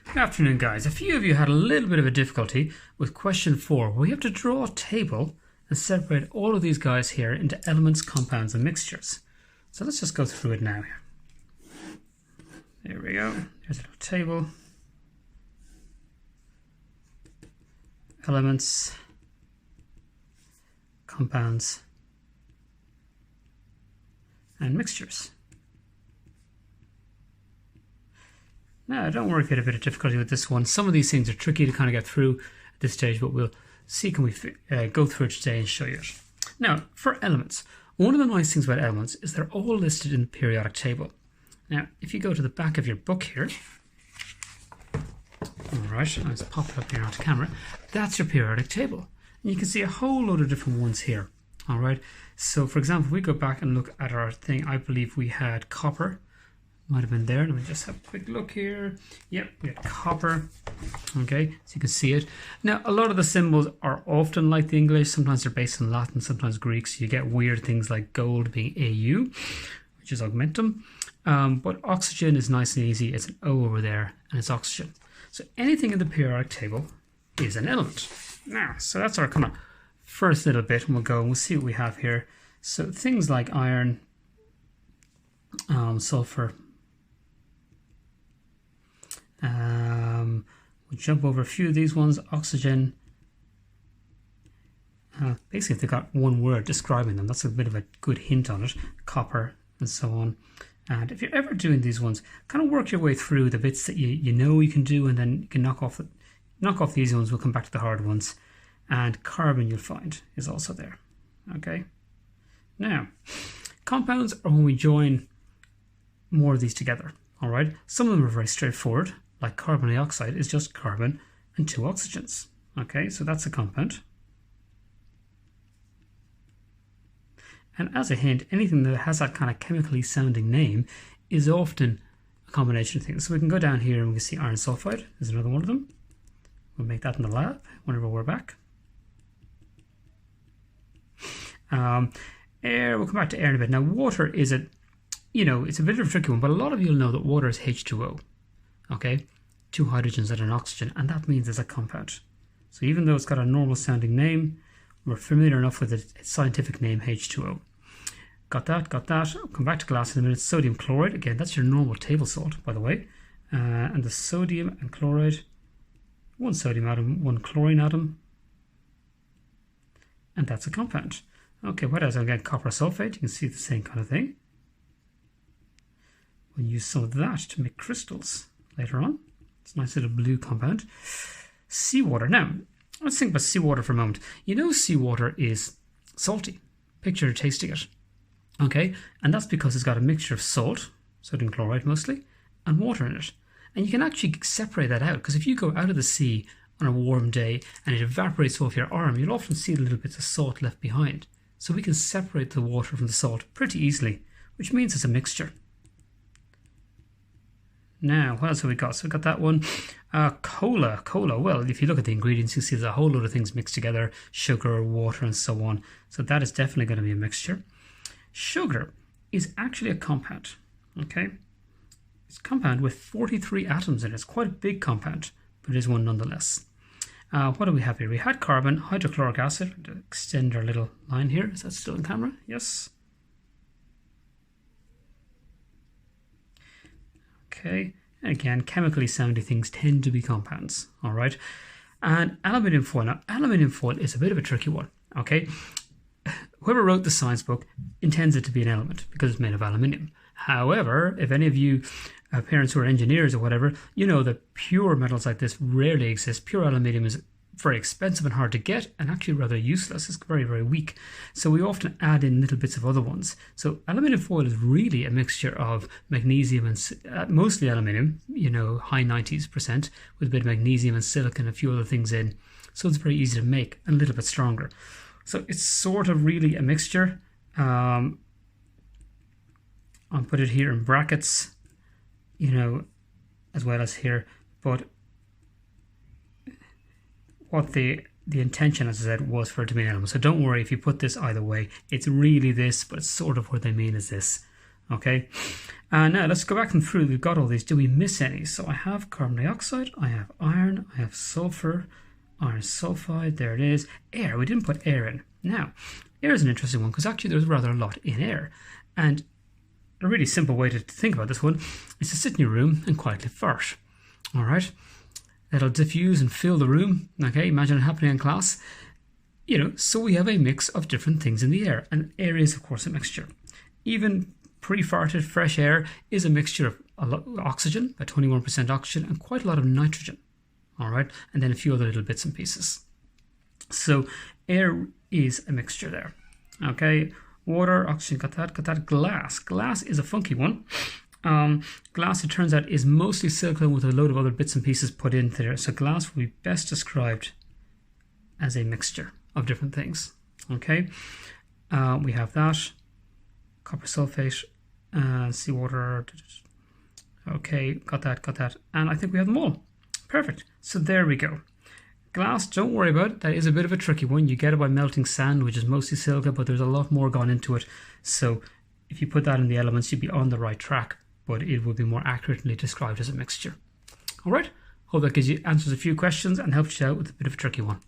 Good afternoon, guys. A few of you had a little bit of a difficulty with question 4, where we have to draw a table and separate all of these guys here into elements, compounds, and mixtures. So let's just go through it now. There we go. Here's a little table. Elements, compounds, and mixtures. Now, don't worry if you had a bit of difficulty with this one. Some of these things are tricky to kind of get through at this stage, but we'll see can we go through it today and show you it. Now, for elements, one of the nice things about elements is they're all listed in the periodic table. Now, if you go to the back of your book here, alright, let's pop it up here onto camera, that's your periodic table. And you can see a whole load of different ones here. Alright, so for example, if we go back and look at our thing, I believe we had copper. Might have been there. Let me just have a quick look here. Yep, we had copper. Okay, so you can see it. Now, a lot of the symbols are often like the English. Sometimes they're based in Latin, sometimes Greek. So you get weird things like gold being AU, which is augmentum. But oxygen is nice and easy. It's an O over there, and it's oxygen. So anything in the periodic table is an element. Now, so that's our kind of first little bit, and we'll go and we'll see what we have here. So things like iron, sulfur. We'll jump over a few of these ones. Oxygen. Basically, they've got one word describing them. That's a bit of a good hint on it. Copper and so on. And if you're ever doing these ones, kind of work your way through the bits that you know you can do, and then you can knock off the easy ones. We'll come back to the hard ones. And carbon, you'll find, is also there. Okay. Now, compounds are when we join more of these together. All right. Some of them are very straightforward. Like carbon dioxide is just carbon and 2 oxygens. Okay, so that's a compound. And as a hint, anything that has that kind of chemically sounding name is often a combination of things. So we can go down here and we can see iron sulfide is another one of them. We'll make that in the lab whenever we're back. Air, we'll come back to air in a bit. Now water is it's a bit of a tricky one, but a lot of you will know that water is H2O. Okay, 2 hydrogens and an oxygen, and that means it's a compound. So even though it's got a normal sounding name, we're familiar enough with its scientific name, H2O. Got that. I'll come back to glass in a minute. Sodium chloride, again, that's your normal table salt, by the way. And the sodium and chloride, 1 sodium atom, 1 chlorine atom, and that's a compound. Okay, what else? Again, copper sulfate, you can see the same kind of thing. We'll use some of that to make crystals later on. It's a nice little blue compound. Seawater. Now, let's think about seawater for a moment. You know seawater is salty. Picture tasting it. Okay, and that's because it's got a mixture of salt, sodium chloride mostly, and water in it. And you can actually separate that out, because if you go out of the sea on a warm day and it evaporates off your arm, you'll often see little bits of salt left behind. So we can separate the water from the salt pretty easily, which means it's a mixture. Now, what else have we got? So we've got that one. Cola. Well, if you look at the ingredients, you see there's a whole load of things mixed together. Sugar, water, and so on. So that is definitely going to be a mixture. Sugar is actually a compound. Okay? It's a compound with 43 atoms in it. It's quite a big compound, but it is one nonetheless. What do we have here? We had carbon, hydrochloric acid. To extend our little line here. Is that still in camera? Yes. Okay, and again, chemically sounding things tend to be compounds, all right? And aluminium foil. Now, aluminium foil is a bit of a tricky one, okay? Whoever wrote the science book intends it to be an element because it's made of aluminium. However, if any of you parents who are engineers or whatever, you know that pure metals like this rarely exist. Pure aluminium is very expensive and hard to get, and actually rather useless. It's very, very weak. So we often add in little bits of other ones. So aluminium foil is really a mixture of magnesium and mostly aluminium, high 90s%, with a bit of magnesium and silicon and a few other things in. So it's very easy to make and a little bit stronger. So it's sort of really a mixture. I'll put it here in brackets, as well as here, but what the intention, as I said, was for it to be an element. So don't worry if you put this either way. It's really this, but it's sort of what they mean is this. Okay, and now let's go back and through. We've got all these. Do we miss any? So I have carbon dioxide, I have iron, I have sulfur, iron sulfide, there it is. Air, we didn't put air in. Now, air is an interesting one because actually there's rather a lot in air. And a really simple way to think about this one is to sit in your room and quietly fart. All right, that'll diffuse and fill the room. Okay, imagine it happening in class. You know, so we have a mix of different things in the air, and air is of course a mixture. Even pre-farted fresh air is a mixture of a lot of oxygen, about 21% oxygen, and quite a lot of nitrogen. All right, and then a few other little bits and pieces. So air is a mixture there. Okay, water, oxygen, got that. Glass is a funky one. Glass, it turns out, is mostly silicon with a load of other bits and pieces put into there. So glass will be best described as a mixture of different things. Okay, we have that. Copper sulfate, seawater. Okay, got that. And I think we have them all. Perfect. So there we go. Glass, don't worry about it. That is a bit of a tricky one. You get it by melting sand, which is mostly silica, but there's a lot more gone into it. So if you put that in the elements, you'd be on the right track, but it would be more accurately described as a mixture. All right. Hope that gives you answers a few questions and helps you out with a bit of a tricky one.